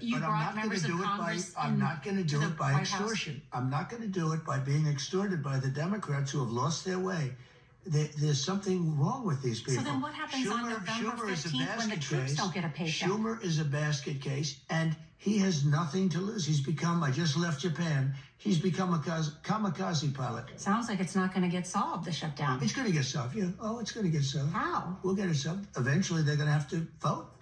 You but brought members of Congress I'm not going to do it by extortion. I'm not going to do it by being extorted by the Democrats who have lost their way. There's something wrong with these people. So then what happens on November 15th when the troops don't get a paycheck? Schumer is a basket case, and he has nothing to lose. He's become, I just left Japan, he's become a kamikaze pilot. Sounds like it's not going to get solved, the shutdown. It's going to get solved, yeah. Oh, it's going to get solved. How? We'll get it solved. Eventually, they're going to have to vote.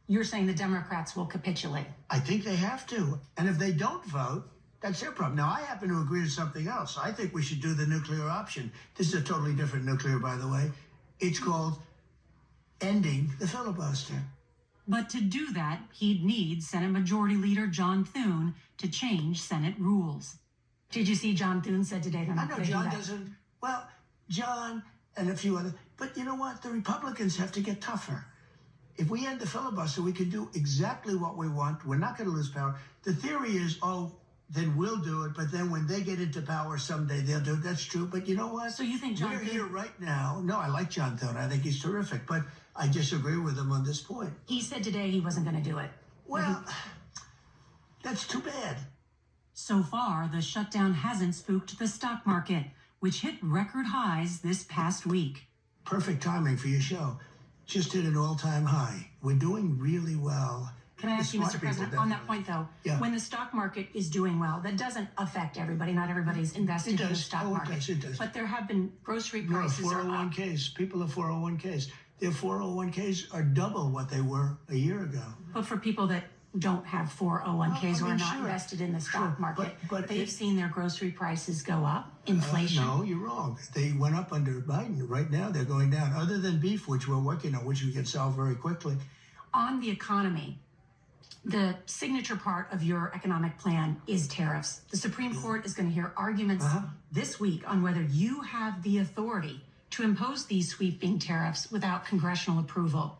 You're saying the Democrats will capitulate? I think they have to. And if they don't vote, that's their problem. Now, I happen to agree to something else. I think we should do the nuclear option. This is a totally different nuclear, by the way. It's called ending the filibuster. But to do that, he'd need Senate Majority Leader John Thune to change Senate rules. Did you see John Thune said today they're not going to do that? I know John doesn't. Well, John and a few others. But you know what? The Republicans have to get tougher. If we end the filibuster, we can do exactly what we want. We're not going to lose power. The theory is, then we'll do it. But then when they get into power someday, they'll do it. That's true. But you know what? So you think We're here right now. No, I like John Thune. I think he's terrific. But I disagree with him on this point. He said today he wasn't going to do it. Well, that's too bad. So far, the shutdown hasn't spooked the stock market, which hit record highs this past week. Perfect timing for your show. Just hit an all-time high. We're doing really well. Can I ask you, Mr. President, on that point, though, when the stock market is doing well, that doesn't affect everybody. Not everybody's invested in the stock market. It does. But there have been grocery prices are up. 401ks. People have 401ks. Their 401ks are double what they were a year ago. But for people that don't have 401ks or are not invested in the stock market, but they've seen their grocery prices go up. Inflation. No, you're wrong. They went up under Biden. Right now, they're going down. Other than beef, which we're working on, which we can solve very quickly. On the economy, the signature part of your economic plan is tariffs. The Supreme Court is going to hear arguments this week on whether you have the authority to impose these sweeping tariffs without congressional approval.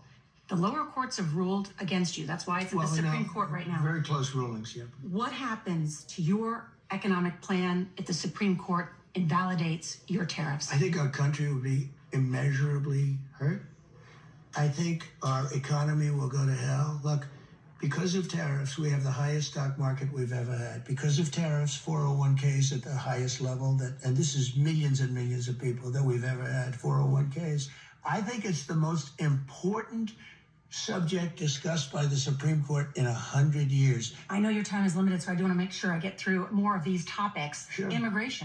The lower courts have ruled against you. That's why it's in the Supreme Court right now. Very close rulings, yeah. What happens to your economic plan if the Supreme Court invalidates your tariffs? I think our country would be immeasurably hurt. I think our economy will go to hell. Look, because of tariffs, we have the highest stock market we've ever had. Because of tariffs, 401ks at the highest level, and this is millions and millions of people that we've ever had, 401ks. I think it's the most important subject discussed by the Supreme Court in 100 years. I know your time is limited, so I do want to make sure I get through more of these topics. Sure. Immigration.